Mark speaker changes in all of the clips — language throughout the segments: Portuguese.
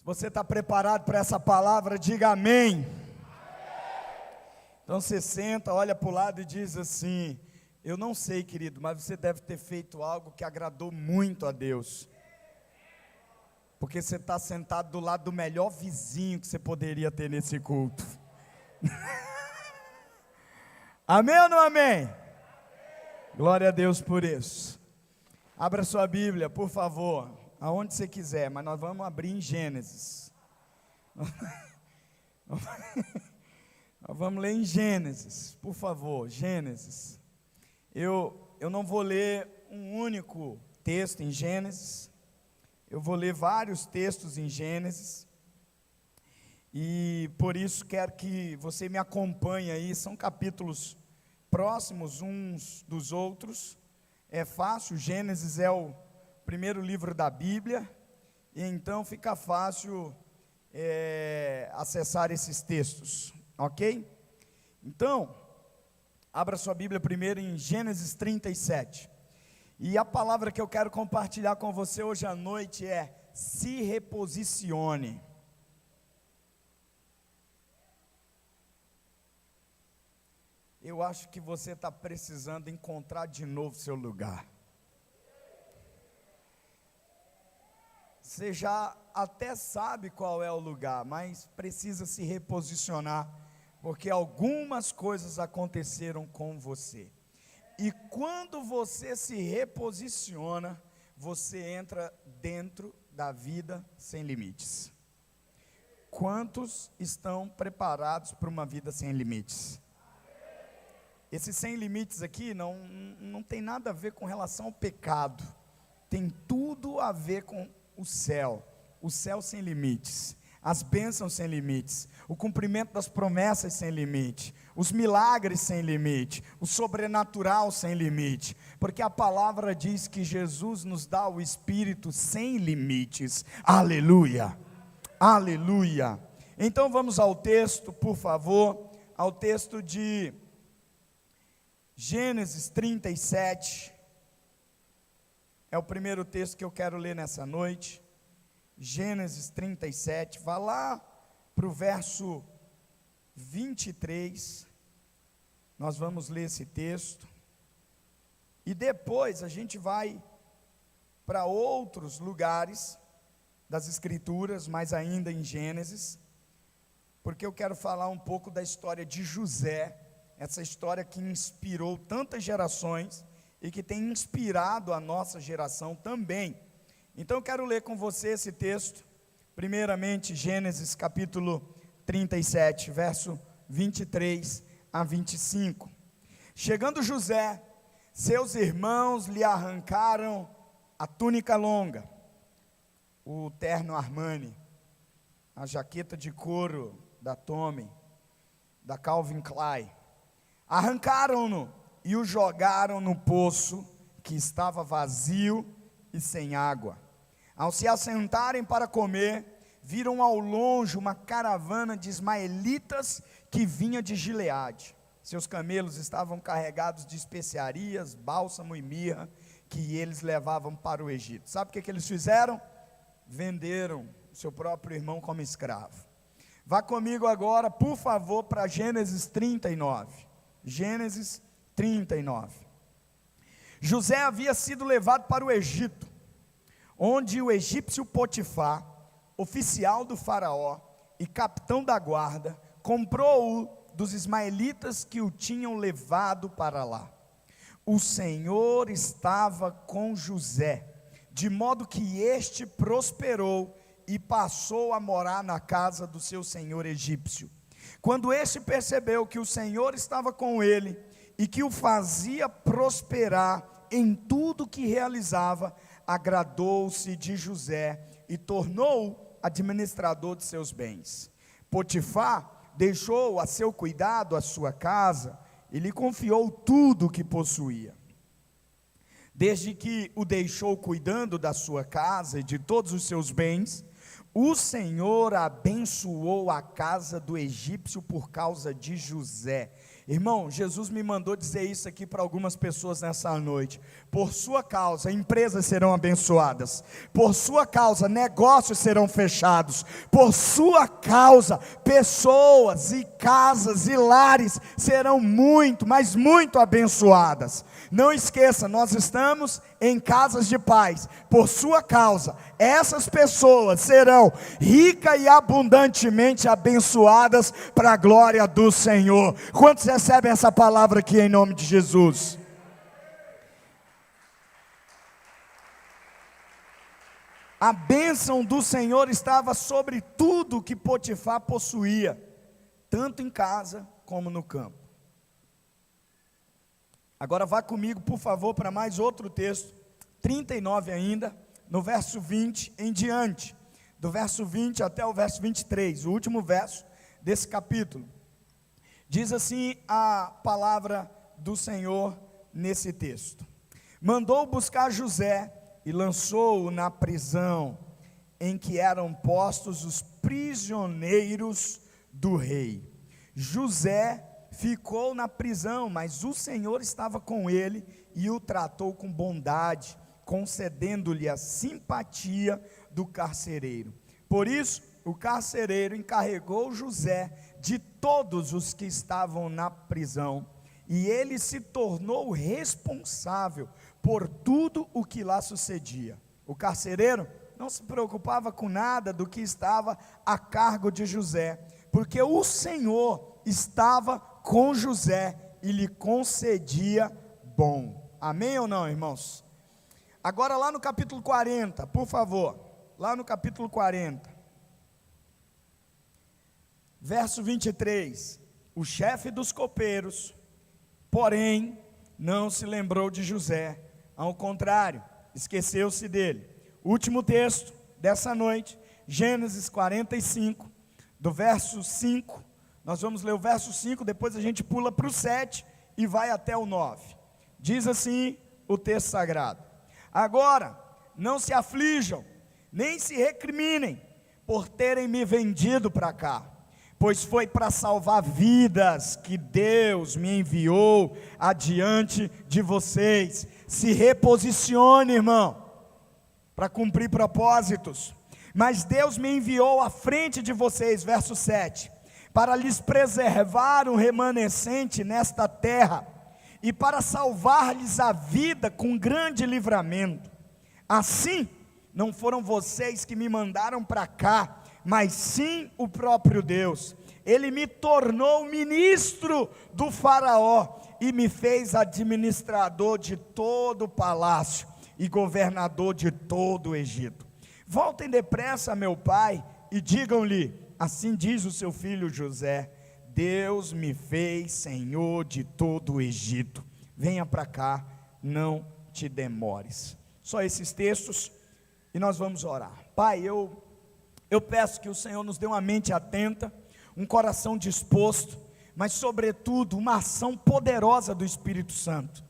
Speaker 1: Você está preparado para essa palavra? Diga amém. Então você senta, olha para o lado e diz assim: eu não sei, querido, mas você deve ter feito algo que agradou muito a Deus, porque você está sentado do lado do melhor vizinho que você poderia ter nesse culto. Amém ou não amém? Glória a Deus por isso. Abra sua Bíblia, por favor, aonde você quiser, mas nós vamos abrir em Gênesis. Nós vamos ler em Gênesis, por favor, Gênesis. Eu não vou ler um único texto em Gênesis, eu vou ler vários textos em Gênesis, e por isso quero que você me acompanhe aí. São capítulos próximos uns dos outros, é fácil. Gênesis é o primeiro livro da Bíblia, e então fica fácil acessar esses textos, ok? Então, abra sua Bíblia primeiro em Gênesis 37, e a palavra que eu quero compartilhar com você hoje à noite é: se reposicione. Eu acho que você está precisando encontrar de novo seu lugar. Você já até sabe qual é o lugar, mas precisa se reposicionar, porque algumas coisas aconteceram com você. E quando você se reposiciona, você entra dentro da vida sem limites. Quantos estão preparados para uma vida sem limites? Esse sem limites aqui não tem nada a ver com relação ao pecado, tem tudo a ver com o céu sem limites, as bênçãos sem limites, o cumprimento das promessas sem limite, os milagres sem limite, o sobrenatural sem limite, porque a palavra diz que Jesus nos dá o Espírito sem limites. Aleluia, aleluia. Então vamos ao texto, por favor, ao texto de Gênesis 37, é o primeiro texto que eu quero ler nessa noite. Gênesis 37, vá lá para o verso 23, nós vamos ler esse texto, e depois a gente vai para outros lugares das Escrituras, mas ainda em Gênesis, porque eu quero falar um pouco da história de José, essa história que inspirou tantas gerações e que tem inspirado a nossa geração também. Então eu quero ler com você esse texto, primeiramente Gênesis capítulo 37, verso 23 a 25. Chegando José, seus irmãos lhe arrancaram a túnica longa, o terno Armani, a jaqueta de couro da Tommy, da Calvin Klein. Arrancaram-no e o jogaram no poço que estava vazio e sem água. Ao se assentarem para comer, viram ao longe uma caravana de ismaelitas que vinha de Gileade. Seus camelos estavam carregados de especiarias, bálsamo e mirra, que eles levavam para o Egito. Sabe o que eles fizeram? Venderam seu próprio irmão como escravo. Vá comigo agora, por favor, para Gênesis 39. Gênesis 39. José havia sido levado para o Egito, onde o egípcio Potifar, oficial do faraó e capitão da guarda, comprou-o dos ismaelitas que o tinham levado para lá. O Senhor estava com José, de modo que este prosperou e passou a morar na casa do seu senhor egípcio. Quando este percebeu que o Senhor estava com ele e que o fazia prosperar em tudo que realizava, agradou-se de José e tornou-o administrador de seus bens. Potifar deixou a seu cuidado a sua casa e lhe confiou tudo o que possuía. Desde que o deixou cuidando da sua casa e de todos os seus bens, o Senhor abençoou a casa do egípcio por causa de José, Irmão, Jesus me mandou dizer isso aqui para algumas pessoas nessa noite. Por sua causa, empresas serão abençoadas. Por sua causa, negócios serão fechados. Por sua causa, pessoas e casas e lares serão muito, mas muito abençoadas. Não esqueça, nós estamos em casas de paz. Por sua causa, essas pessoas serão rica e abundantemente abençoadas para a glória do Senhor. Quantos recebem essa palavra aqui em nome de Jesus? A bênção do Senhor estava sobre tudo que Potifar possuía, tanto em casa como no campo. Agora vá comigo, por favor, para mais outro texto, 39 ainda, no verso 20 em diante, do verso 20 até o verso 23, o último verso desse capítulo. Diz assim a palavra do Senhor nesse texto: mandou buscar José e lançou-o na prisão em que eram postos os prisioneiros do rei. José ficou na prisão, mas o Senhor estava com ele e o tratou com bondade, concedendo-lhe a simpatia do carcereiro. Por isso, o carcereiro encarregou José de todos os que estavam na prisão, e ele se tornou responsável por tudo o que lá sucedia. O carcereiro não se preocupava com nada do que estava a cargo de José, porque o Senhor estava com José e lhe concedia bom. Amém ou não, irmãos? Agora lá no capítulo 40, por favor, lá no capítulo 40, verso 23, o chefe dos copeiros, porém, não se lembrou de José, ao contrário, esqueceu-se dele. Último texto dessa noite, Gênesis 45, do verso 5, nós vamos ler o verso 5, depois a gente pula para o 7 e vai até o 9, diz assim o texto sagrado: agora, não se aflijam, nem se recriminem, por terem me vendido para cá, pois foi para salvar vidas que Deus me enviou adiante de vocês. Se reposicione, irmão, para cumprir propósitos. Mas Deus me enviou à frente de vocês, verso 7, para lhes preservar um remanescente nesta terra, e para salvar-lhes a vida com grande livramento. Assim, não foram vocês que me mandaram para cá, mas sim o próprio Deus. Ele me tornou ministro do faraó, e me fez administrador de todo o palácio, e governador de todo o Egito. Voltem depressa a meu pai, e digam-lhe, assim diz o seu filho José: Deus me fez senhor de todo o Egito. Venha para cá, não te demores. Só esses textos, e nós vamos orar. Pai, eu peço que o Senhor nos dê uma mente atenta, um coração disposto, mas sobretudo uma ação poderosa do Espírito Santo.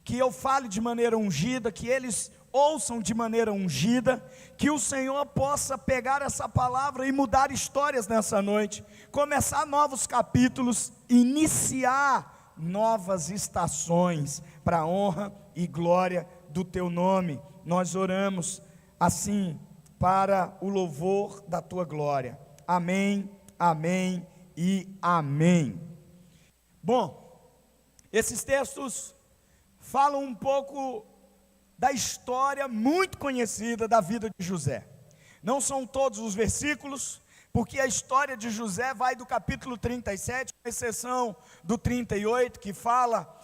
Speaker 1: Que eu fale de maneira ungida, que eles ouçam de maneira ungida, que o Senhor possa pegar essa palavra e mudar histórias nessa noite, começar novos capítulos, iniciar novas estações, para a honra e glória do teu nome. Nós oramos assim, para o louvor da tua glória. Amém, amém e amém. Bom, esses textos falam um pouco da história muito conhecida da vida de José. Não são todos os versículos, porque a história de José vai do capítulo 37, com exceção do 38, que fala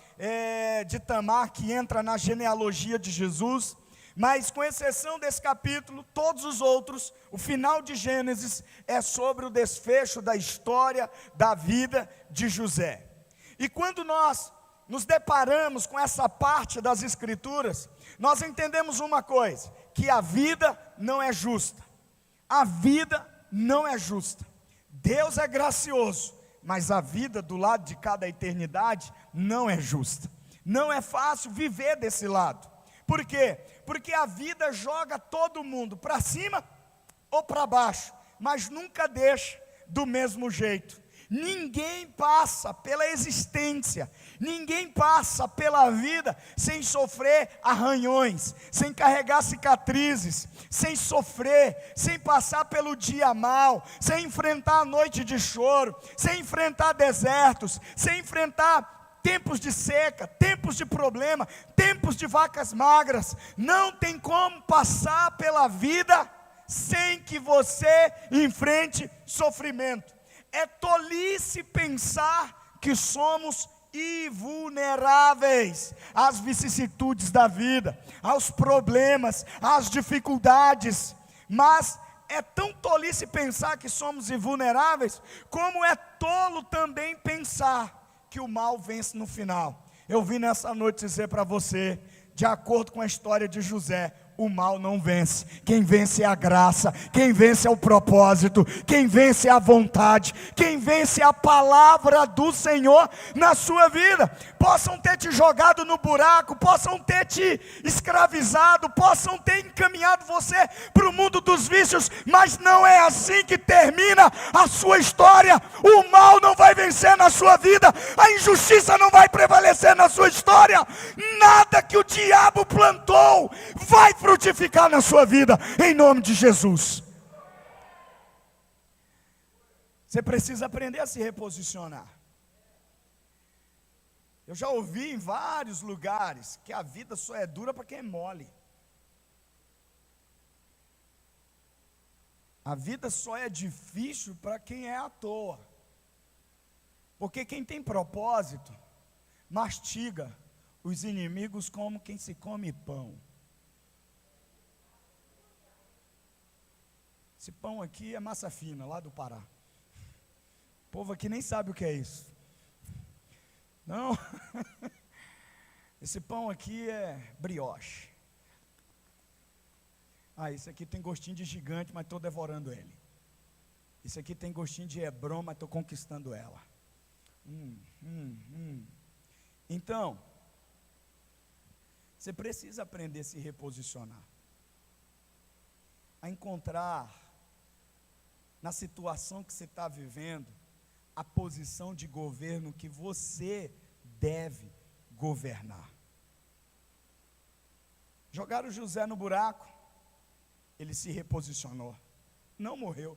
Speaker 1: de Tamar, que entra na genealogia de Jesus. Mas com exceção desse capítulo, todos os outros, o final de Gênesis é sobre o desfecho da história da vida de José. E quando nós nos deparamos com essa parte das Escrituras, nós entendemos uma coisa: que a vida não é justa. A vida não é justa. Deus é gracioso, mas a vida do lado de cada eternidade não é justa. Não é fácil viver desse lado. Por quê? Porque a vida joga todo mundo para cima ou para baixo, mas nunca deixa do mesmo jeito. Ninguém passa pela existência, ninguém passa pela vida sem sofrer arranhões, sem carregar cicatrizes, sem sofrer, sem passar pelo dia mal, sem enfrentar a noite de choro, sem enfrentar desertos, sem enfrentar tempos de seca, tempos de problema, tempos de vacas magras. Não tem como passar pela vida sem que você enfrente sofrimento. É tolice pensar que somos invulneráveis às vicissitudes da vida, aos problemas, às dificuldades, mas é tão tolice pensar que somos invulneráveis, como é tolo também pensar que o mal vence no final. Eu vim nessa noite dizer para você, de acordo com a história de José, o mal não vence. Quem vence é a graça, quem vence é o propósito, quem vence é a vontade, quem vence é a palavra do Senhor na sua vida. Possam ter te jogado no buraco, possam ter te escravizado, possam ter encaminhado você para o mundo dos vícios, mas não é assim que termina a sua história. O mal não vai vencer na sua vida, a injustiça não vai prevalecer na sua história. Nada que o diabo plantou vai frutificar na sua vida, em nome de Jesus. Você precisa aprender a se reposicionar. Eu já ouvi em vários lugares que a vida só é dura para quem é mole. A vida só é difícil para quem é à toa. Porque quem tem propósito, mastiga os inimigos como quem se come pão. Esse pão aqui é massa fina, lá do Pará. O povo aqui nem sabe o que é isso. Não. Esse pão aqui é brioche. Esse aqui tem gostinho de gigante, mas estou devorando ele. Esse aqui tem gostinho de Hebron, mas estou conquistando ela. Então, você precisa aprender a se reposicionar, a encontrar na situação que você está vivendo a posição de governo que você deve governar. Jogaram José no buraco, ele se reposicionou, não morreu,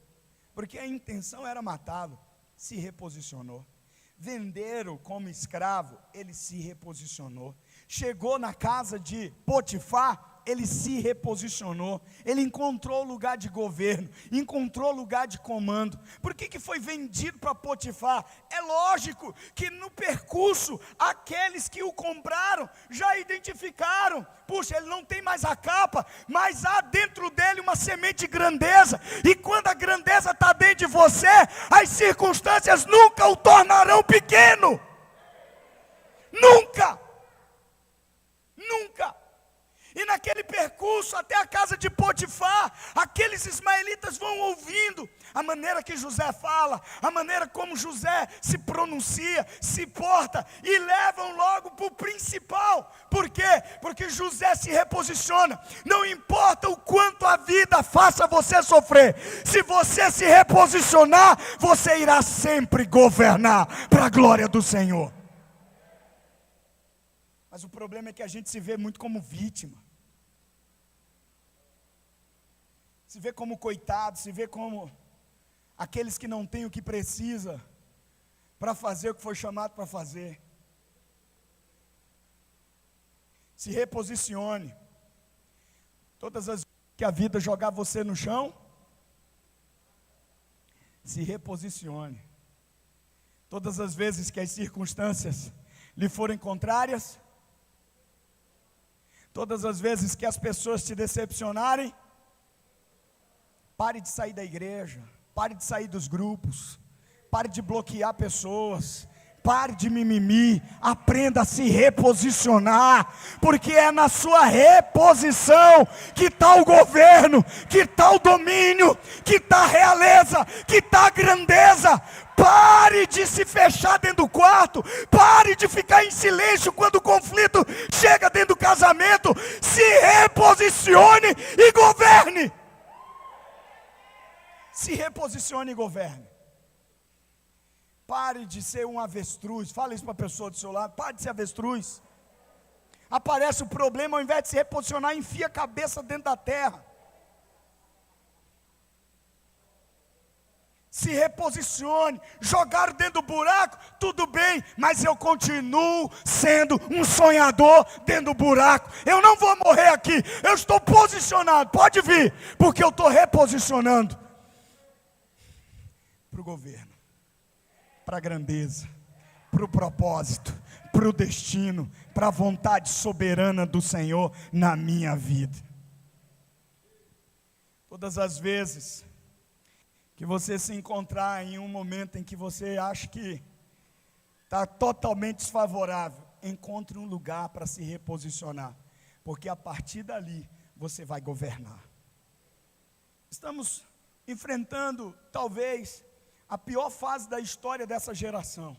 Speaker 1: porque a intenção era matá-lo, se reposicionou. Venderam como escravo, ele se reposicionou. Chegou na casa de Potifar, ele se reposicionou. Ele encontrou lugar de governo, encontrou lugar de comando. Por que foi vendido para Potifar? É lógico que no percurso, aqueles que o compraram, já identificaram, puxa, ele não tem mais a capa, mas há dentro dele uma semente de grandeza, e quando a grandeza está dentro de você, as circunstâncias nunca o tornarão pequeno, nunca, nunca. E naquele percurso até a casa de Potifar, aqueles ismaelitas vão ouvindo a maneira que José fala, a maneira como José se pronuncia, se porta, e levam logo para o principal. Por quê? Porque José se reposiciona. Não importa o quanto a vida faça você sofrer, se você se reposicionar, você irá sempre governar para a glória do Senhor. Mas o problema é que a gente se vê muito como vítima. Se vê como coitado, se vê como aqueles que não têm o que precisa para fazer o que foi chamado para fazer. Se reposicione. Todas as vezes que a vida jogar você no chão, se reposicione. Todas as vezes que as circunstâncias lhe forem contrárias, todas as vezes que as pessoas te decepcionarem, pare de sair da igreja, pare de sair dos grupos, pare de bloquear pessoas, pare de mimimi, aprenda a se reposicionar, porque é na sua reposição que está o governo, que está o domínio, que está a realeza, que está a grandeza. Pare de se fechar dentro do quarto, pare de ficar em silêncio quando o conflito chega dentro do casamento, se reposicione e governe. Se reposicione e governe. Pare de ser um avestruz. Fala isso para a pessoa do seu lado. Pare de ser avestruz. Aparece o problema, ao invés de se reposicionar, enfia a cabeça dentro da terra. Se reposicione. Jogaram dentro do buraco, tudo bem, mas eu continuo sendo um sonhador dentro do buraco. Eu não vou morrer aqui, eu estou posicionado. Pode vir, porque eu estou reposicionando para o governo, para a grandeza, para o propósito, para o destino, para a vontade soberana do Senhor na minha vida. Todas as vezes que você se encontrar em um momento em que você acha que está totalmente desfavorável, encontre um lugar para se reposicionar, porque a partir dali você vai governar. Estamos enfrentando talvez a pior fase da história dessa geração.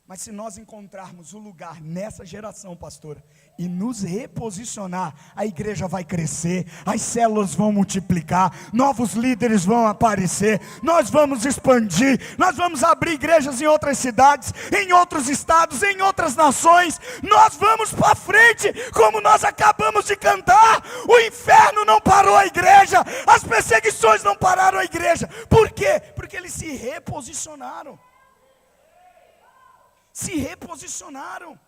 Speaker 1: Mas se nós encontrarmos o lugar nessa geração, pastora, e nos reposicionar, a igreja vai crescer, as células vão multiplicar, novos líderes vão aparecer, nós vamos expandir, nós vamos abrir igrejas em outras cidades, em outros estados, em outras nações, nós vamos para frente, como nós acabamos de cantar. O inferno não parou a igreja, as perseguições não pararam a igreja. Por quê? Porque eles se reposicionaram. Se reposicionaram.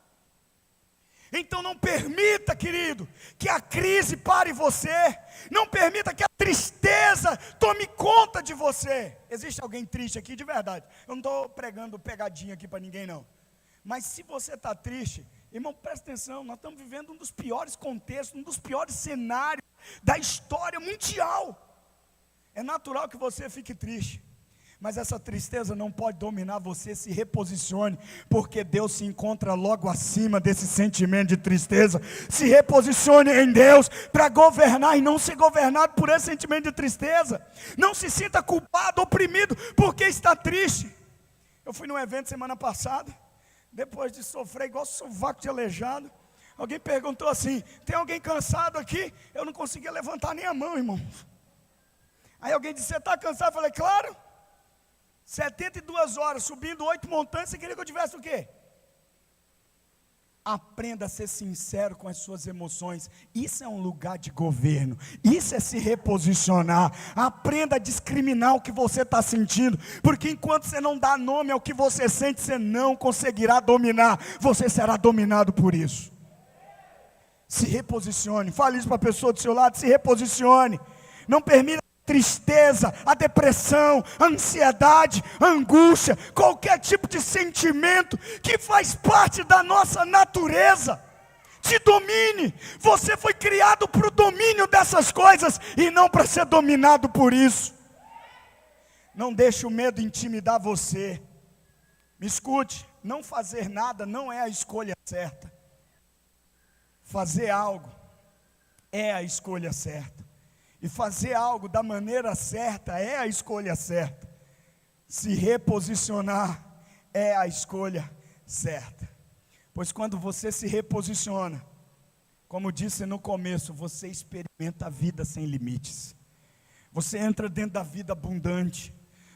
Speaker 1: Então não permita, querido, que a crise pare você. Não permita que a tristeza tome conta de você. Existe alguém triste aqui de verdade? Eu não estou pregando pegadinha aqui para ninguém não. Mas se você está triste, irmão, presta atenção, nós estamos vivendo um dos piores contextos, um dos piores cenários da história mundial. É natural que você fique triste. Mas essa tristeza não pode dominar você. Se reposicione, porque Deus se encontra logo acima desse sentimento de tristeza. Se reposicione em Deus para governar e não ser governado por esse sentimento de tristeza. Não se sinta culpado, oprimido, porque está triste. Eu fui num evento semana passada, depois de sofrer igual sovaco de aleijado, alguém perguntou assim: tem alguém cansado aqui? Eu não conseguia levantar nem a mão, irmão. Aí alguém disse: você está cansado? Eu falei: claro. 72 horas, subindo 8 montanhas, você queria que eu tivesse o quê? Aprenda a ser sincero com as suas emoções. Isso é um lugar de governo. Isso é se reposicionar. Aprenda a discriminar o que você está sentindo, porque enquanto você não dá nome ao que você sente, você não conseguirá dominar. Você será dominado por isso. Se reposicione. Fale isso para a pessoa do seu lado. Se reposicione. Não permita tristeza, a depressão, a ansiedade, a angústia, qualquer tipo de sentimento que faz parte da nossa natureza, te domine. Você foi criado para o domínio dessas coisas e não para ser dominado por isso. Não deixe o medo intimidar você. Me escute, não fazer nada não é a escolha certa. Fazer algo é a escolha certa. E fazer algo da maneira certa é a escolha certa. Se reposicionar é a escolha certa. Pois quando você se reposiciona, como disse no começo, você experimenta a vida sem limites. Você entra dentro da vida abundante.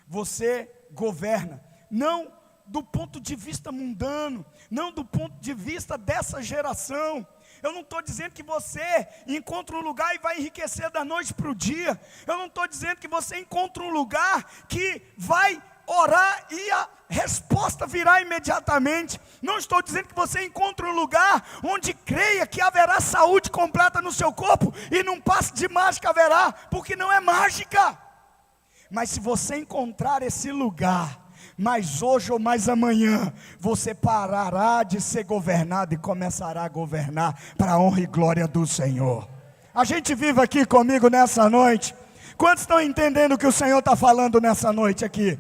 Speaker 1: Você governa. Não do ponto de vista mundano, não do ponto de vista dessa geração. Eu não estou dizendo que você encontra um lugar e vai enriquecer da noite para o dia. Eu não estou dizendo que você encontra um lugar que vai orar e a resposta virá imediatamente. Não estou dizendo que você encontra um lugar onde creia que haverá saúde completa no seu corpo e num passe de mágica haverá, porque não é mágica. Mas se você encontrar esse lugar, mas hoje ou mais amanhã, você parará de ser governado e começará a governar para a honra e glória do Senhor. A gente vive aqui comigo nessa noite. Quantos estão entendendo o que o Senhor está falando nessa noite aqui?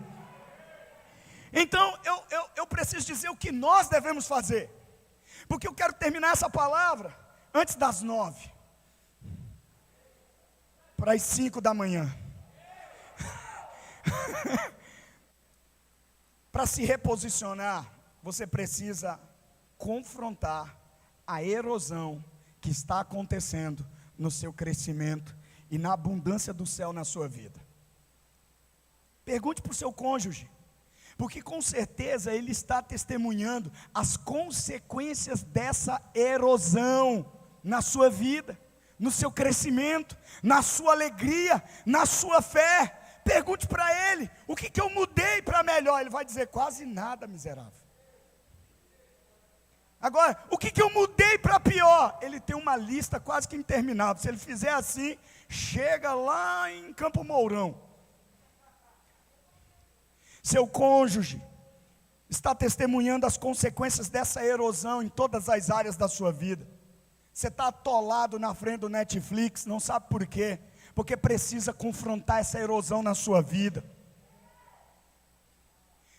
Speaker 1: Então, eu preciso dizer o que nós devemos fazer, porque eu quero terminar essa palavra antes das 9, para as 5 da manhã. Para se reposicionar, você precisa confrontar a erosão que está acontecendo no seu crescimento e na abundância do céu na sua vida. Pergunte para o seu cônjuge: Porque com certeza ele está testemunhando as consequências dessa erosão na sua vida, no seu crescimento, na sua alegria, na sua fé. Pergunte para ele, o que eu mudei para melhor? Ele vai dizer, quase nada, miserável. Agora, o que eu mudei para pior? Ele tem uma lista quase que interminável. Se ele fizer assim, chega lá em Campo Mourão. Seu cônjuge está testemunhando as consequências dessa erosão em todas as áreas da sua vida. Você está atolado na frente do Netflix, não sabe por quê? Porque precisa confrontar essa erosão na sua vida.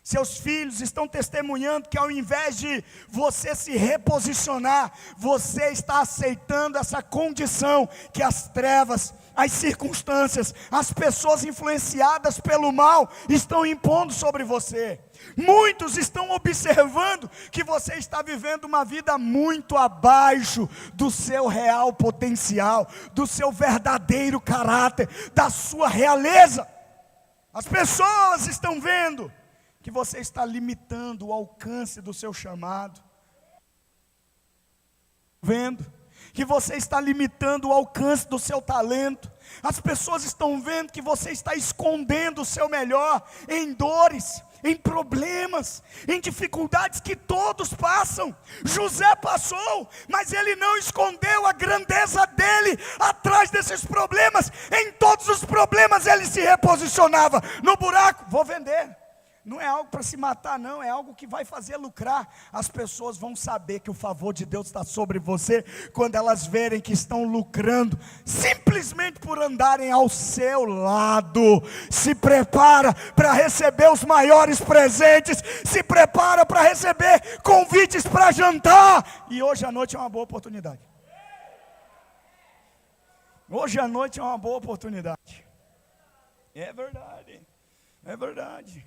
Speaker 1: Seus filhos estão testemunhando que ao invés de você se reposicionar, você está aceitando essa condição que as trevas, as circunstâncias, as pessoas influenciadas pelo mal estão impondo sobre você. Muitos estão observando que você está vivendo uma vida muito abaixo do seu real potencial, do seu verdadeiro caráter, da sua realeza. As pessoas estão vendo que você está limitando o alcance do seu chamado, vendo que você está limitando o alcance do seu talento. As pessoas estão vendo que você está escondendo o seu melhor em dores, em problemas, em dificuldades que todos passam. José passou, mas ele não escondeu a grandeza dele atrás desses problemas. Em todos os problemas ele se reposicionava. No buraco, vou vender. Não é algo para se matar, não, é algo que vai fazer lucrar. As pessoas vão saber que o favor de Deus está sobre você, quando elas verem que estão lucrando, simplesmente por andarem ao seu lado. Se prepara para receber os maiores presentes, se prepara para receber convites para jantar. E hoje à noite é uma boa oportunidade. Hoje à noite é uma boa oportunidade. É verdade, é verdade.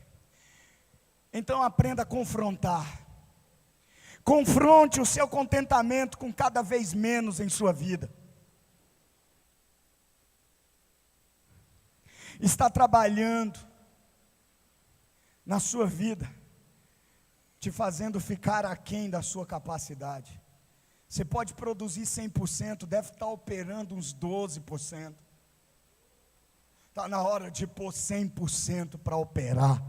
Speaker 1: Então aprenda a confrontar. Confronte o seu contentamento com cada vez menos em sua vida. Está trabalhando na sua vida, te fazendo ficar aquém da sua capacidade. Você pode produzir 100%, deve estar operando uns 12%. Está na hora de pôr 100% para operar.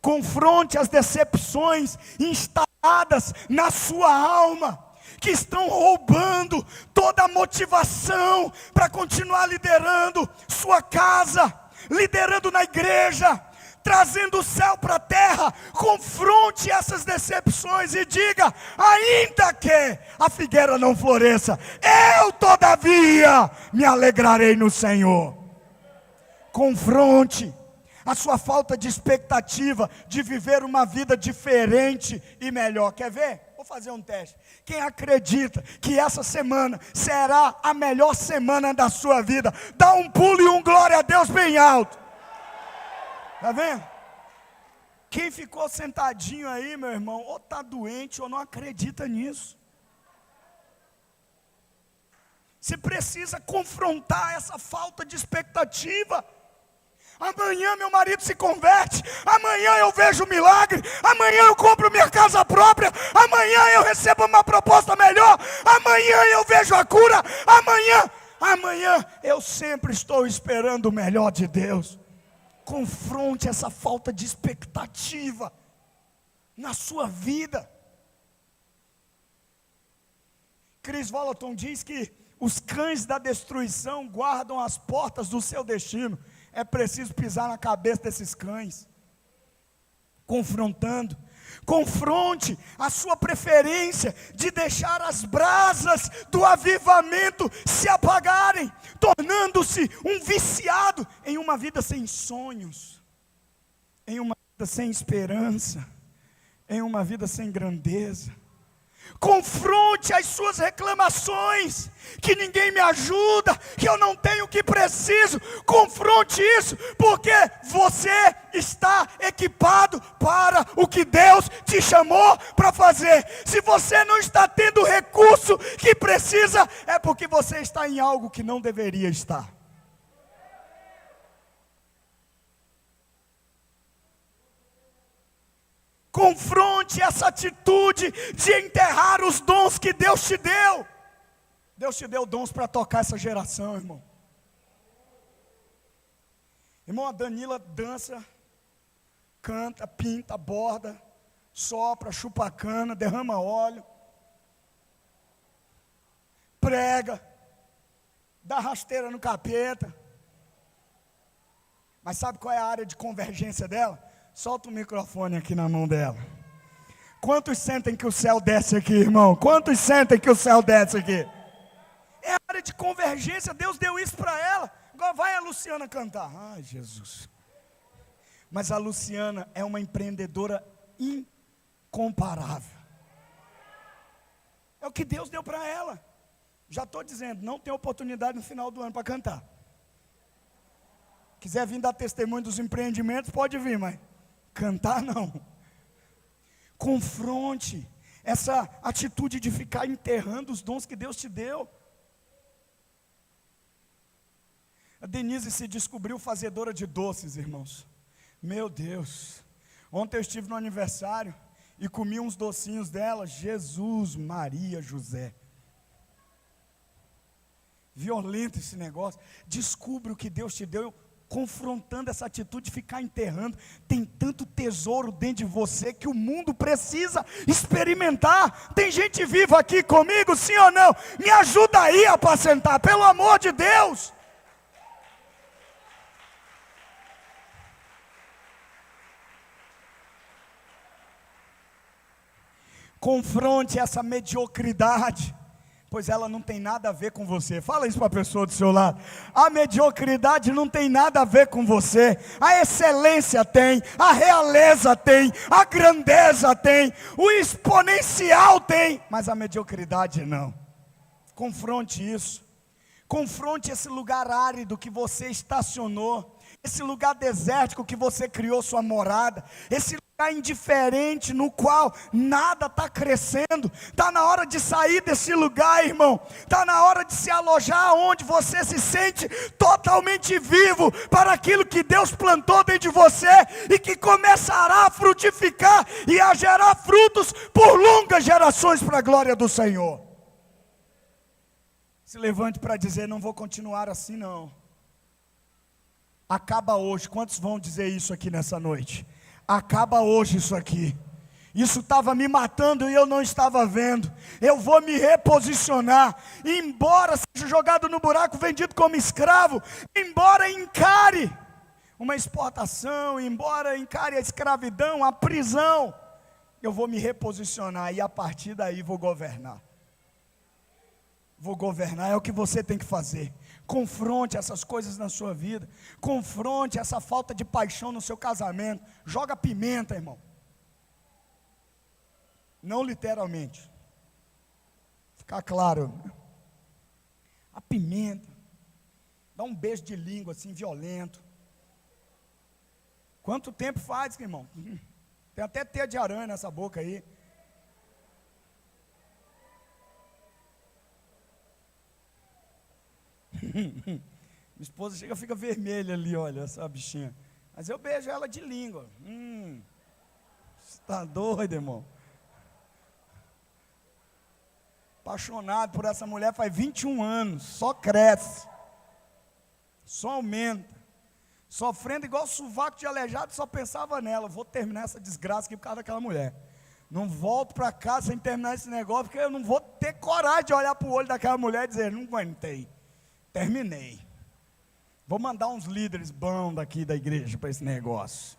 Speaker 1: Confronte as decepções instaladas na sua alma, que estão roubando toda a motivação para continuar liderando sua casa, liderando na igreja, trazendo o céu para a terra. Confronte essas decepções e diga, ainda que a figueira não floresça, eu todavia me alegrarei no Senhor. Confronte a sua falta de expectativa de viver uma vida diferente e melhor. Quer ver? Vou fazer um teste. Quem acredita que essa semana será a melhor semana da sua vida, dá um pulo e um glória a Deus bem alto. Está vendo? Quem ficou sentadinho aí, meu irmão, ou está doente ou não acredita nisso. Você precisa confrontar essa falta de expectativa. Amanhã meu marido se converte, amanhã eu vejo um milagre, amanhã eu compro minha casa própria, amanhã eu recebo uma proposta melhor, amanhã eu vejo a cura, amanhã eu sempre estou esperando o melhor de Deus. Confronte essa falta de expectativa na sua vida. Chris Vallotton diz que os cães da destruição guardam as portas do seu destino. É preciso pisar na cabeça desses cães, confrontando. Confronte a sua preferência de deixar as brasas do avivamento se apagarem, tornando-se um viciado em uma vida sem sonhos, em uma vida sem esperança, em uma vida sem grandeza. Confronte as suas reclamações, que ninguém me ajuda, que eu não tenho o que preciso. Confronte isso, porque você está equipado para o que Deus te chamou para fazer. Se você não está tendo o recurso que precisa, é porque você está em algo que não deveria estar. Confronte essa atitude de enterrar os dons que Deus te deu. Deus te deu dons para tocar essa geração, irmão. Irmão, a Danila dança, canta, pinta, borda, sopra, chupa a cana, derrama óleo, prega, dá rasteira no capeta. Mas sabe qual é a área de convergência dela? Solta o microfone aqui na mão dela. Quantos sentem que o céu desce aqui, irmão? Quantos sentem que o céu desce aqui? É a área de convergência, Deus deu isso para ela. Agora vai a Luciana cantar. Ai, Jesus. Mas a Luciana é uma empreendedora incomparável. É o que Deus deu para ela. Já estou dizendo, não tem oportunidade no final do ano para cantar. Quiser vir dar testemunho dos empreendimentos, pode vir, mas cantar não. Confronte essa atitude de ficar enterrando os dons que Deus te deu. A Denise se descobriu fazedora de doces, irmãos. Meu Deus. Ontem eu estive no aniversário e comi uns docinhos dela. Jesus, Maria, José. Violento esse negócio. Descubra o que Deus te deu, confrontando essa atitude de ficar enterrando. Tem tanto tesouro dentro de você que o mundo precisa experimentar. Tem gente viva aqui comigo, sim ou não? Me ajuda aí a apacentar, pelo amor de Deus. Confronte essa mediocridade, pois ela não tem nada a ver com você. Fala isso para a pessoa do seu lado. A mediocridade não tem nada a ver com você. A excelência tem, a realeza tem, a grandeza tem, o exponencial tem, mas a mediocridade não. Confronte isso. Confronte esse lugar árido que você estacionou, esse lugar desértico que você criou sua morada, esse lugar indiferente no qual nada está crescendo. Está na hora de sair desse lugar, irmão. Está na hora de se alojar onde você se sente totalmente vivo para aquilo que Deus plantou dentro de você e que começará a frutificar e a gerar frutos por longas gerações para a glória do Senhor. Se levante para dizer: não vou continuar assim não. Acaba hoje. Quantos vão dizer isso aqui nessa noite? Acaba hoje isso aqui. Isso estava me matando e eu não estava vendo. Eu vou me reposicionar. Embora seja jogado no buraco, vendido como escravo, embora encare uma exportação, embora encare a escravidão, a prisão, eu vou me reposicionar e a partir daí vou governar. Vou governar, é o que você tem que fazer. Confronte essas coisas na sua vida. Confronte essa falta de paixão no seu casamento. Joga pimenta, irmão. Não literalmente. Ficar claro. A pimenta. Dá um beijo de língua assim, violento. Quanto tempo faz, irmão? Tem até teia de aranha nessa boca aí. Minha esposa chega, fica vermelha ali, olha, essa bichinha. Mas eu beijo ela de língua. Você está doido, irmão? Apaixonado por essa mulher faz 21 anos. Só cresce. Só aumenta. Sofrendo igual sovaco de aleijado, só pensava nela. Vou terminar essa desgraça aqui por causa daquela mulher. Não volto para casa sem terminar esse negócio, porque eu não vou ter coragem de olhar para o olho daquela mulher e dizer: não aguentei. Terminei. Vou mandar uns líderes bons daqui da igreja para esse negócio.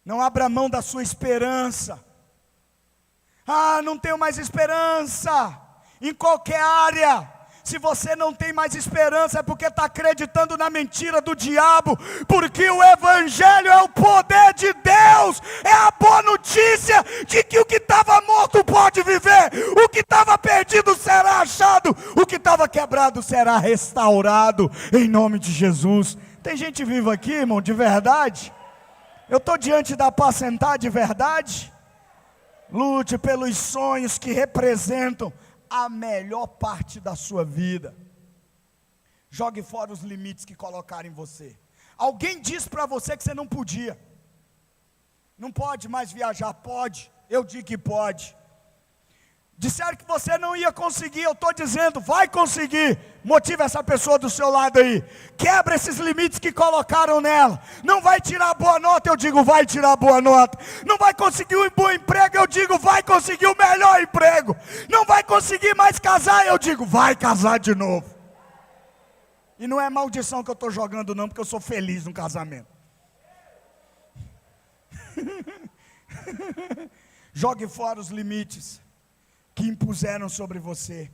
Speaker 1: Não abra mão da sua esperança. Ah, não tenho mais esperança. Em qualquer área. Se você não tem mais esperança, é porque está acreditando na mentira do diabo. Porque o evangelho é o poder de Deus. É a boa notícia de que o que estava morto pode viver. O que estava perdido será achado. O que estava quebrado será restaurado. Em nome de Jesus. Tem gente viva aqui, irmão, de verdade? Eu estou diante da apacentar de verdade? Lute pelos sonhos que representam a melhor parte da sua vida. Jogue fora os limites que colocaram em você. Alguém disse para você que você não podia. Não pode mais viajar, pode, eu digo que pode. Disseram que você não ia conseguir, eu estou dizendo, vai conseguir. Motiva essa pessoa do seu lado aí, quebra esses limites que colocaram nela. Não vai tirar boa nota, eu digo, vai tirar boa nota. Não vai conseguir um bom emprego, eu digo, vai conseguir o melhor emprego. Não vai conseguir mais casar, eu digo, vai casar de novo. E não é maldição que eu estou jogando não, porque eu sou feliz no casamento. Jogue fora os limites que impuseram sobre você.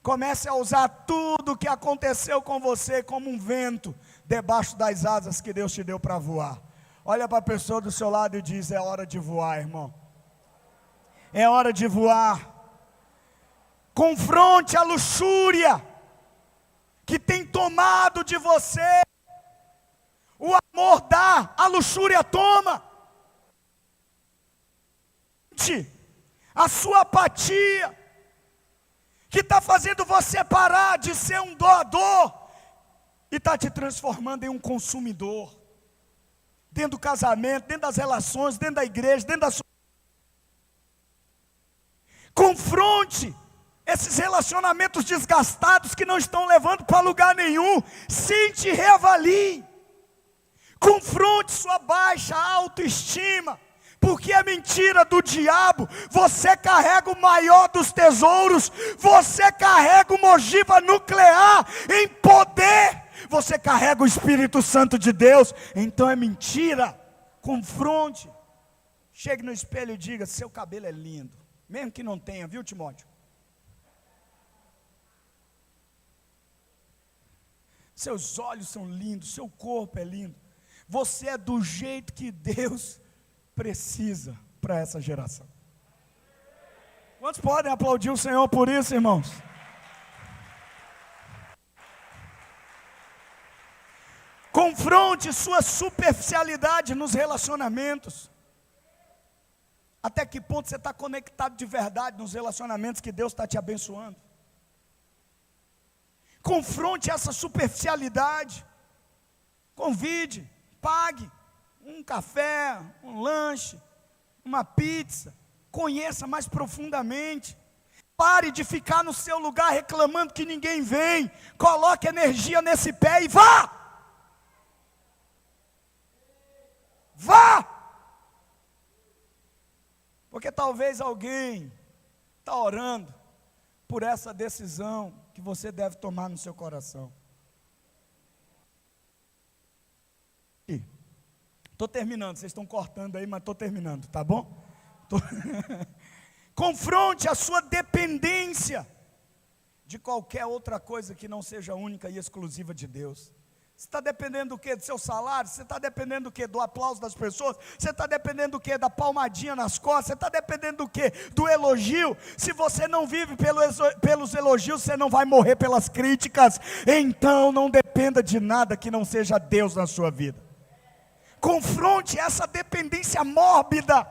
Speaker 1: Comece a usar tudo o que aconteceu com você como um vento debaixo das asas que Deus te deu para voar. Olha para a pessoa do seu lado e diz: é hora de voar, irmão. É hora de voar. Confronte a luxúria que tem tomado de você. O amor dá, a luxúria toma. A sua apatia, que está fazendo você parar de ser um doador, e está te transformando em um consumidor, dentro do casamento, dentro das relações, dentro da igreja, dentro da sua... Confronte esses relacionamentos desgastados que não estão levando para lugar nenhum. Sente e reavalie. Confronte sua baixa autoestima, porque é mentira do diabo. Você carrega o maior dos tesouros, você carrega uma ogiva nuclear em poder, você carrega o Espírito Santo de Deus. Então é mentira. Confronte. Chegue no espelho e diga: seu cabelo é lindo, mesmo que não tenha, viu, Timóteo? Seus olhos são lindos, seu corpo é lindo. Você é do jeito que Deus precisa para essa geração. Quantos podem aplaudir o Senhor por isso, irmãos? Confronte sua superficialidade nos relacionamentos. Até que ponto você está conectado de verdade nos relacionamentos que Deus está te abençoando? Confronte essa superficialidade. Convide, pague um café, um lanche, uma pizza. Conheça mais profundamente. Pare de ficar no seu lugar reclamando que ninguém vem. Coloque energia nesse pé e vá. Vá. Porque talvez alguém está orando por essa decisão que você deve tomar no seu coração. Estou terminando, vocês estão cortando aí, mas estou terminando, tá bom? Confronte a sua dependência de qualquer outra coisa que não seja única e exclusiva de Deus. Você está dependendo do quê? Do seu salário? Você está dependendo do quê? Do aplauso das pessoas? Você está dependendo do quê? Da palmadinha nas costas? Você está dependendo do quê? Do elogio? Se você não vive pelos elogios, você não vai morrer pelas críticas. Então não dependa de nada que não seja Deus na sua vida. Confronte essa dependência mórbida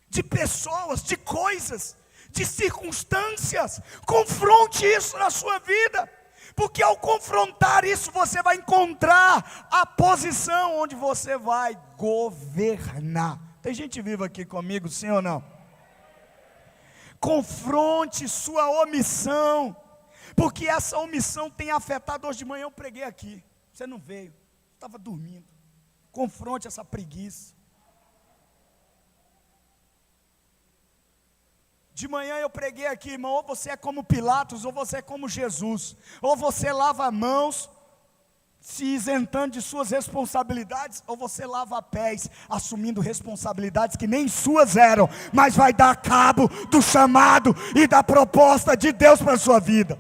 Speaker 1: de pessoas, de coisas, de circunstâncias. Confronte isso na sua vida, porque ao confrontar isso você vai encontrar a posição onde você vai governar. Tem gente viva aqui comigo, sim ou não? Confronte sua omissão, porque essa omissão tem afetado. Hoje de manhã eu preguei aqui, você não veio, estava dormindo. Confronte essa preguiça. De manhã eu preguei aqui, irmão, ou você é como Pilatos, ou você é como Jesus. Ou você lava mãos, se isentando de suas responsabilidades, ou você lava pés, assumindo responsabilidades que nem suas eram, mas vai dar cabo do chamado e da proposta de Deus para a sua vida.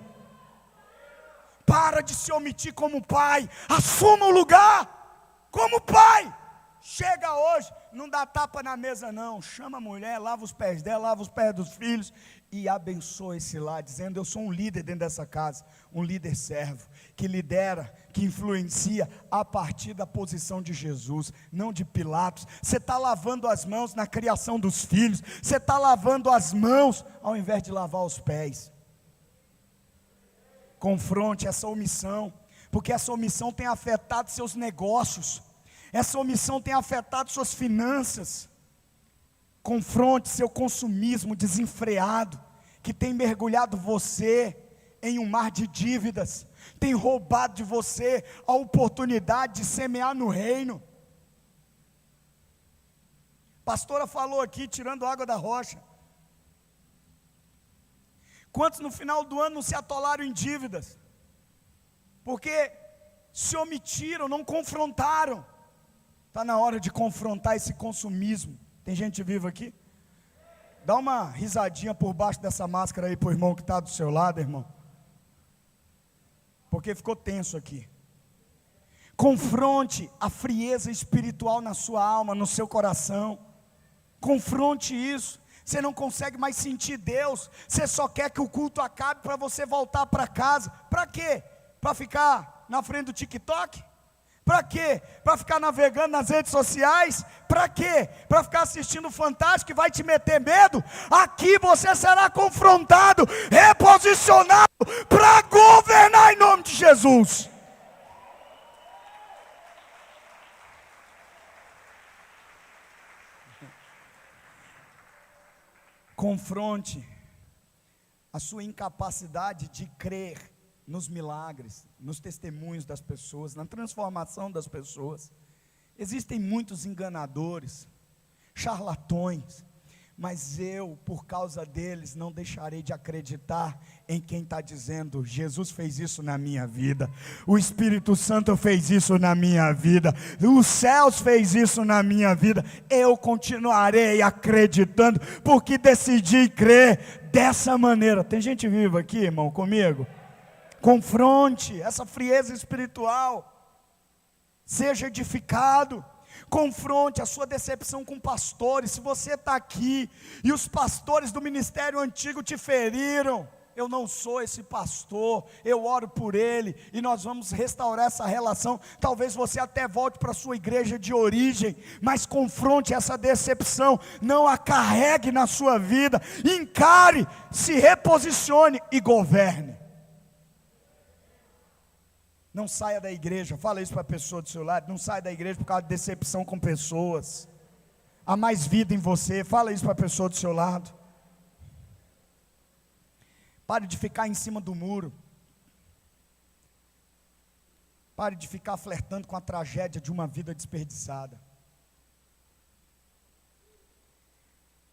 Speaker 1: Para de se omitir como pai, assuma o lugar como pai. Chega hoje, não dá tapa na mesa não, chama a mulher, lava os pés dela, lava os pés dos filhos e abençoa esse lar, dizendo: eu sou um líder dentro dessa casa, um líder servo, que lidera, que influencia a partir da posição de Jesus, não de Pilatos. Você está lavando as mãos na criação dos filhos, você está lavando as mãos ao invés de lavar os pés. Confronte essa omissão, porque essa omissão tem afetado seus negócios. essa omissão tem afetado suas finanças. Confronte seu consumismo desenfreado, que tem mergulhado você em um mar de dívidas, tem roubado de você a oportunidade de semear no reino. A pastora falou aqui, tirando água da rocha. Quantos no final do ano não se atolaram em dívidas? Porque se omitiram, não confrontaram. Está na hora de confrontar esse consumismo. Tem gente viva aqui? Dá uma risadinha por baixo dessa máscara aí para o irmão que está do seu lado, irmão. Porque ficou tenso aqui. Confronte a frieza espiritual na sua alma, no seu coração. Confronte isso. Você não consegue mais sentir Deus. Você só quer que o culto acabe para você voltar para casa. Para quê? Para ficar na frente do TikTok? Para quê? Para ficar navegando nas redes sociais? Para quê? Para ficar assistindo o Fantástico que vai te meter medo? Aqui você será confrontado, reposicionado para governar em nome de Jesus. Confronte a sua incapacidade de crer nos milagres, nos testemunhos das pessoas, na transformação das pessoas. Existem muitos enganadores, charlatões, mas eu, por causa deles, não deixarei de acreditar em quem está dizendo: Jesus fez isso na minha vida, o Espírito Santo fez isso na minha vida, os céus fez isso na minha vida. Eu continuarei acreditando, porque decidi crer dessa maneira. Tem gente viva aqui, irmão, comigo? Confronte essa frieza espiritual, seja edificado. Confronte a sua decepção com pastores. Se você está aqui e os pastores do ministério antigo te feriram, eu não sou esse pastor, eu oro por ele e nós vamos restaurar essa relação. Talvez você até volte para a sua igreja de origem, mas confronte essa decepção, não a carregue na sua vida, encare, se reposicione e governe. Não saia da igreja, fala isso para a pessoa do seu lado, não saia da igreja por causa de decepção com pessoas. Há mais vida em você, fala isso para a pessoa do seu lado. Pare de ficar em cima do muro. Pare de ficar flertando com a tragédia de uma vida desperdiçada.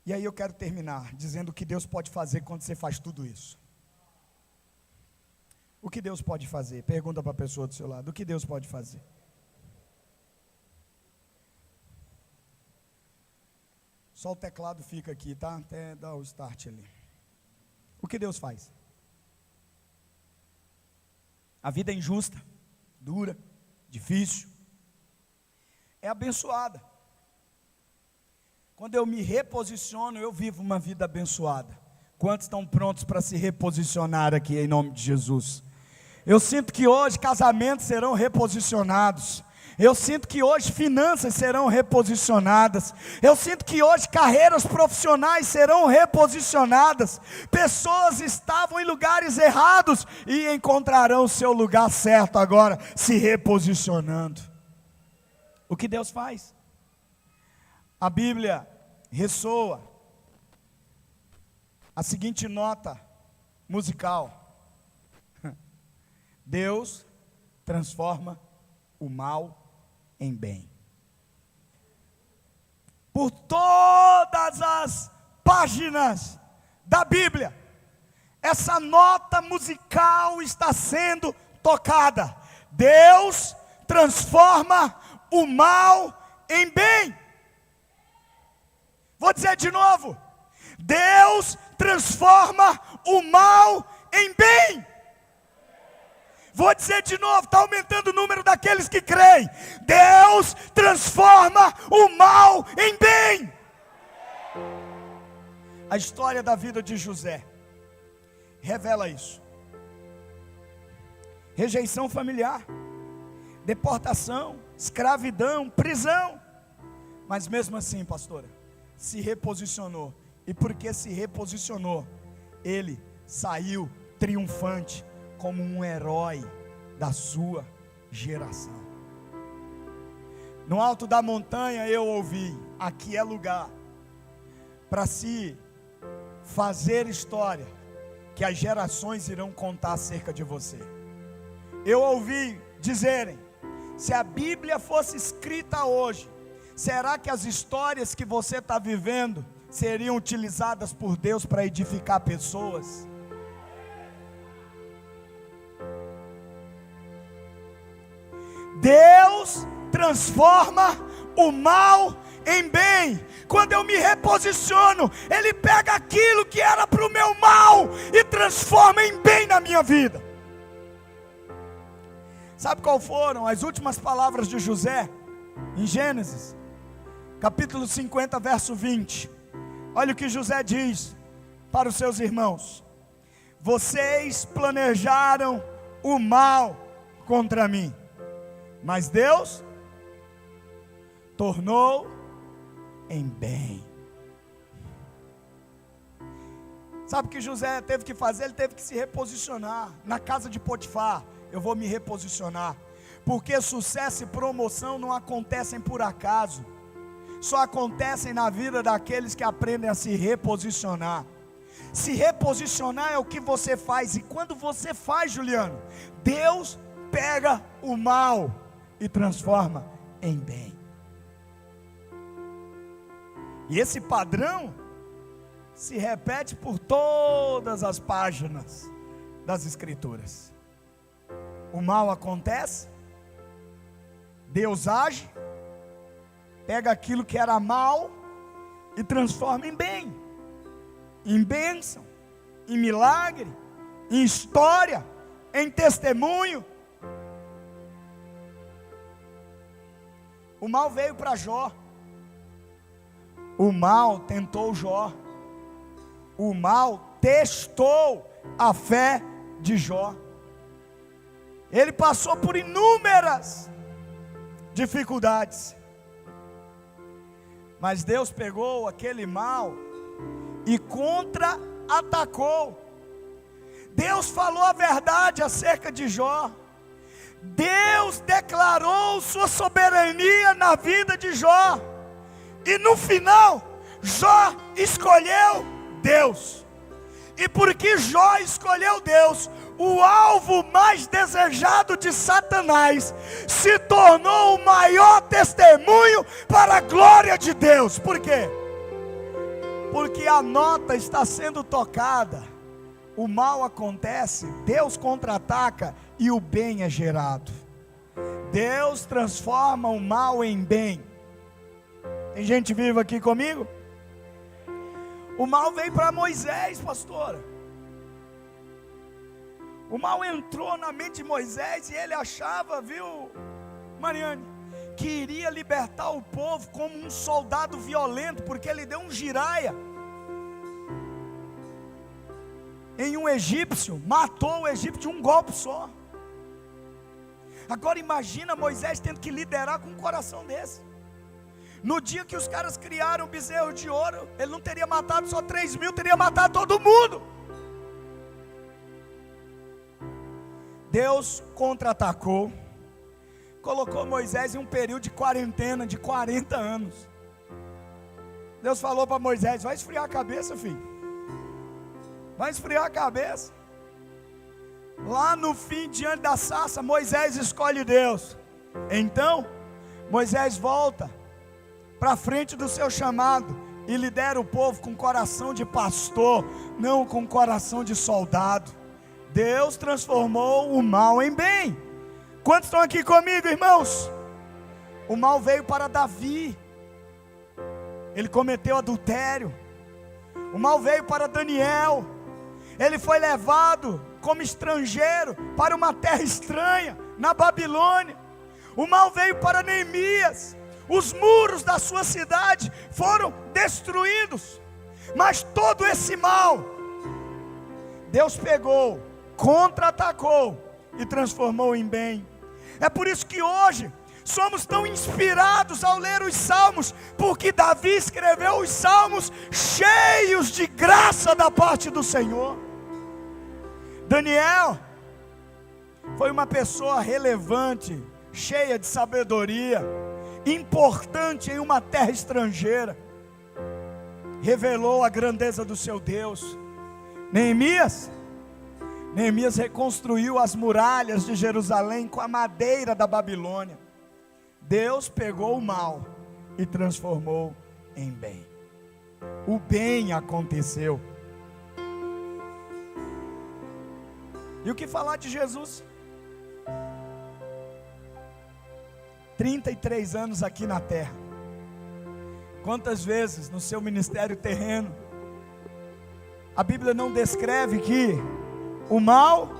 Speaker 1: E aí eu quero terminar dizendo o que Deus pode fazer quando você faz tudo isso. O que Deus pode fazer? Pergunta para a pessoa do seu lado. O que Deus pode fazer? Só o teclado fica aqui, tá? Até dar o start ali. O que Deus faz? A vida é injusta, dura, difícil. É abençoada. Quando eu me reposiciono, eu vivo uma vida abençoada. Quantos estão prontos para se reposicionar aqui em nome de Jesus? Eu sinto que hoje casamentos serão reposicionados. Eu sinto que hoje finanças serão reposicionadas. Eu sinto que hoje carreiras profissionais serão reposicionadas. Pessoas estavam em lugares errados e encontrarão o seu lugar certo agora, se reposicionando. O que Deus faz? A Bíblia ressoa a seguinte nota musical: Deus transforma o mal em bem. Por todas as páginas da Bíblia, essa nota musical está sendo tocada. Deus transforma o mal em bem. Vou dizer de novo: Deus transforma o mal em bem. Vou dizer de novo, está aumentando o número daqueles que creem. Deus transforma o mal em bem. A história da vida de José revela isso. Rejeição familiar, deportação, escravidão, prisão. Mas mesmo assim, pastora, se reposicionou. E porque se reposicionou, ele saiu triunfante, como um herói da sua geração. No alto da montanha eu ouvi: aqui é lugar para se fazer história, que as gerações irão contar acerca de você. Eu ouvi dizerem: se a Bíblia fosse escrita hoje, será que as histórias que você está vivendo seriam utilizadas por Deus para edificar pessoas? Deus transforma o mal em bem. Quando eu me reposiciono, Ele pega aquilo que era para o meu mal e transforma em bem na minha vida. Sabe qual foram as últimas palavras de José? Em Gênesis, capítulo 50, verso 20. Olha o que José diz para os seus irmãos: vocês planejaram o mal contra mim, mas Deus tornou em bem. Sabe o que José teve que fazer? Ele teve que se reposicionar. Na casa de Potifar: eu vou me reposicionar, porque sucesso e promoção não acontecem por acaso, só acontecem na vida daqueles que aprendem a se reposicionar. Se reposicionar é o que você faz, e quando você faz, Juliano, Deus pega o mal e transforma em bem. E esse padrão se repete por todas as páginas das Escrituras. O mal acontece, Deus age, pega aquilo que era mal e transforma em bem, em bênção, em milagre, em história, em testemunho. O mal veio para Jó. O mal tentou Jó. O mal testou a fé de Jó. Ele passou por inúmeras dificuldades, mas Deus pegou aquele mal e contra-atacou. Deus falou a verdade acerca de Jó. Deus declarou sua soberania na vida de Jó. E no final, Jó escolheu Deus. E porque Jó escolheu Deus, o alvo mais desejado de Satanás se tornou o maior testemunho para a glória de Deus. Por quê? Porque a nota está sendo tocada, o mal acontece, Deus contra-ataca e o bem é gerado. Deus transforma o mal em bem. Tem gente viva aqui comigo? O mal veio para Moisés, pastora. O mal entrou na mente de Moisés e ele achava, viu, Mariane, que iria libertar o povo como um soldado violento, porque ele deu um giraia em um egípcio, matou o egípcio de um golpe só. Agora imagina Moisés tendo que liderar com um coração desse. No dia que os caras criaram o bezerro de ouro, ele não teria matado só 3.000, teria matado todo mundo. Deus contra-atacou, colocou Moisés em um período de quarentena de 40 anos. Deus falou para Moisés: vai esfriar a cabeça, filho. Vai esfriar a cabeça. Lá no fim, diante da sarça, Moisés escolhe Deus. Então, Moisés volta para frente do seu chamado e lidera o povo com coração de pastor, não com coração de soldado. Deus transformou o mal em bem. Quantos estão aqui comigo, irmãos? O mal veio para Davi, ele cometeu adultério. O mal veio para Daniel, ele foi levado como estrangeiro para uma terra estranha, na Babilônia. O mal veio para Neemias, os muros da sua cidade foram destruídos, mas todo esse mal, Deus pegou, contra-atacou e transformou em bem. É por isso que hoje somos tão inspirados ao ler os salmos, porque Davi escreveu os salmos cheios de graça da parte do Senhor. Daniel foi uma pessoa relevante, cheia de sabedoria. importante em uma terra estrangeira, revelou a grandeza do seu Deus. Neemias reconstruiu as muralhas de Jerusalém com a madeira da Babilônia. Deus pegou o mal e transformou em bem. O bem aconteceu. E o que falar de Jesus? 33 anos aqui na terra. Quantas vezes no seu ministério terreno, a Bíblia não descreve que o mal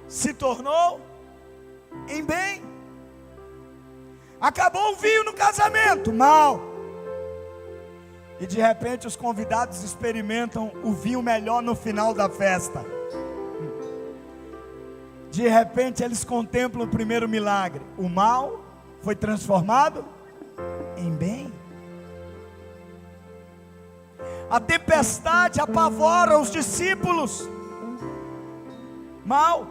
Speaker 1: se tornou em bem. Acabou o vinho no casamento, mal. E de repente os convidados experimentam o vinho melhor no final da festa. De repente eles contemplam o primeiro milagre. O mal foi transformado em bem. A tempestade apavora os discípulos. Mal.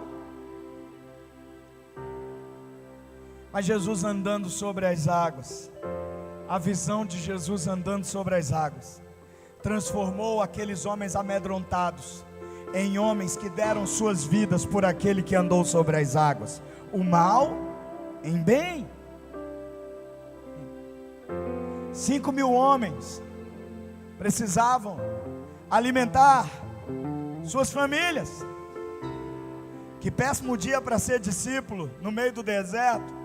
Speaker 1: Mas Jesus andando sobre as águas, a visão de Jesus andando sobre as águas, transformou aqueles homens amedrontados em homens que deram suas vidas por aquele que andou sobre as águas. O mal em bem. 5.000 homens precisavam alimentar suas famílias. Que péssimo dia para ser discípulo no meio do deserto.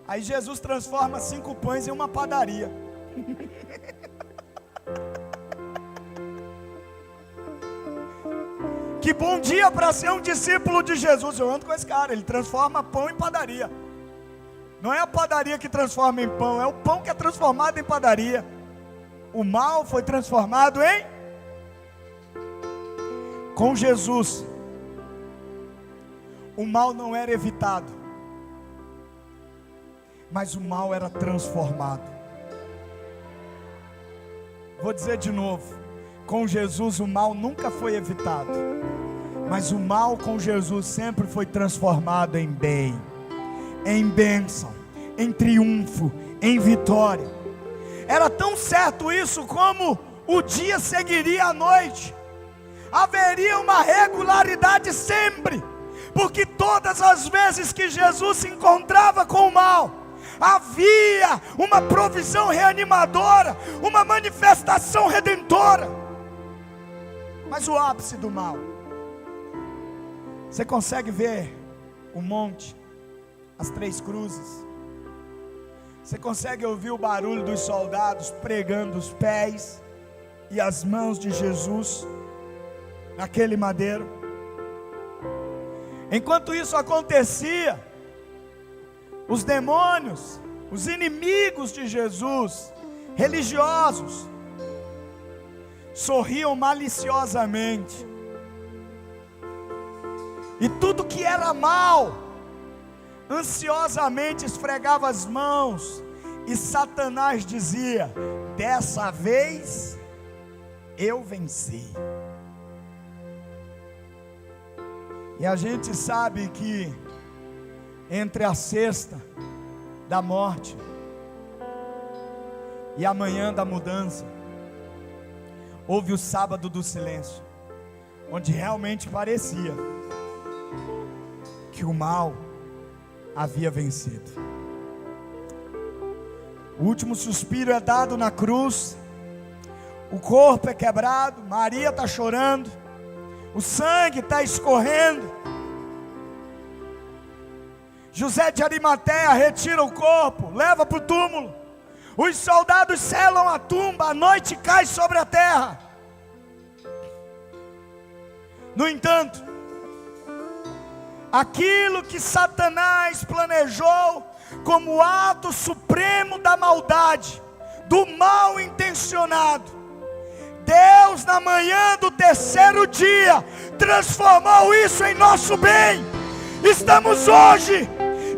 Speaker 1: Aí Jesus transforma 5 pães em uma padaria. Que bom dia para ser um discípulo de Jesus. Eu ando com esse cara, ele transforma pão em padaria. Não é a padaria que transforma em pão, é o pão que é transformado em padaria. O mal foi transformado em... Com Jesus, o mal não era evitado, mas o mal era transformado. Vou dizer de novo: com Jesus o mal nunca foi evitado, mas o mal com Jesus sempre foi transformado em bem, em bênção, em triunfo, em vitória. Era tão certo isso como o dia seguiria a noite. Haveria uma regularidade sempre, porque todas as vezes que Jesus se encontrava com o mal, havia uma provisão reanimadora, uma manifestação redentora. Mas o ápice do mal, você consegue ver o monte, as 3 cruzes, você consegue ouvir o barulho dos soldados pregando os pés e as mãos de Jesus naquele madeiro. Enquanto isso acontecia, os demônios, os inimigos de Jesus, religiosos, sorriam maliciosamente, e tudo que era mal, ansiosamente esfregava as mãos, e Satanás dizia: dessa vez eu venci. E a gente sabe que entre a sexta da morte e a manhã da mudança, houve o sábado do silêncio, onde realmente parecia que o mal havia vencido. O último suspiro é dado na cruz, o corpo é quebrado, Maria está chorando, o sangue está escorrendo. José de Arimateia retira o corpo, leva para o túmulo. Os soldados selam a tumba, a noite cai sobre a terra. No entanto, aquilo que Satanás planejou como ato supremo da maldade, do mal intencionado, Deus na manhã do 3º dia transformou isso em nosso bem. Estamos hoje,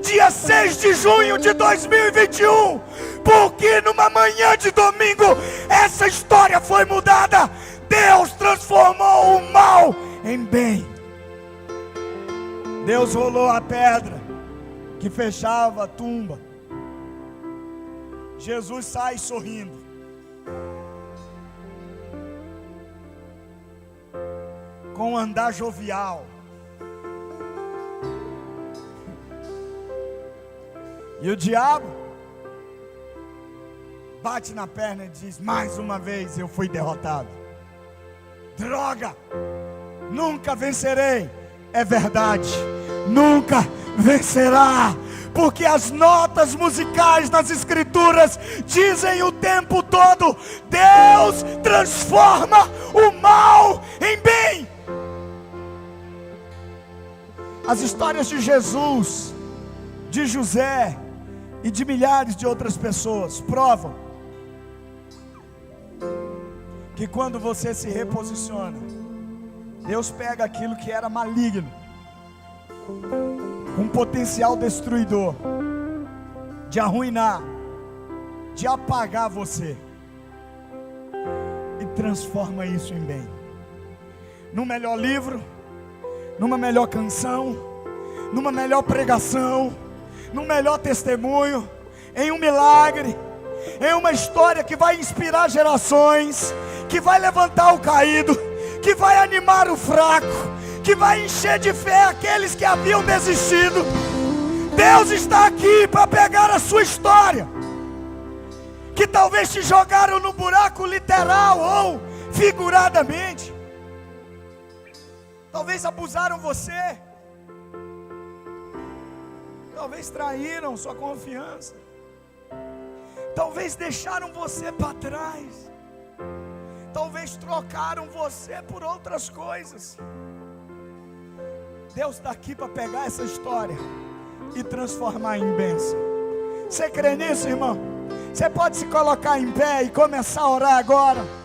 Speaker 1: dia 6 de junho de 2021, porque numa manhã de domingo essa história foi mudada. Deus transformou o mal em bem. Deus rolou a pedra que fechava a tumba, Jesus sai sorrindo. Com um andar jovial. E o diabo bate na perna e diz: mais uma vez eu fui derrotado. Droga! Nunca vencerei. É verdade, nunca vencerá. Porque as notas musicais nas Escrituras dizem o tempo todo: Deus transforma o mal em bem. As histórias de Jesus, de José e de milhares de outras pessoas provam que quando você se reposiciona, Deus pega aquilo que era maligno, com potencial destruidor, de arruinar, de apagar você, e transforma isso em bem. No melhor livro, numa melhor canção, numa melhor pregação, num melhor testemunho, em um milagre, em uma história que vai inspirar gerações, que vai levantar o caído, que vai animar o fraco, que vai encher de fé aqueles que haviam desistido. Deus está aqui para pegar a sua história, que talvez te jogaram no buraco literal ou figuradamente. Talvez abusaram você, talvez traíram sua confiança, talvez deixaram você para trás, talvez trocaram você por outras coisas. Deus está aqui para pegar essa história e transformar em bênção. Você crê nisso, irmão? Você pode se colocar em pé e começar a orar agora.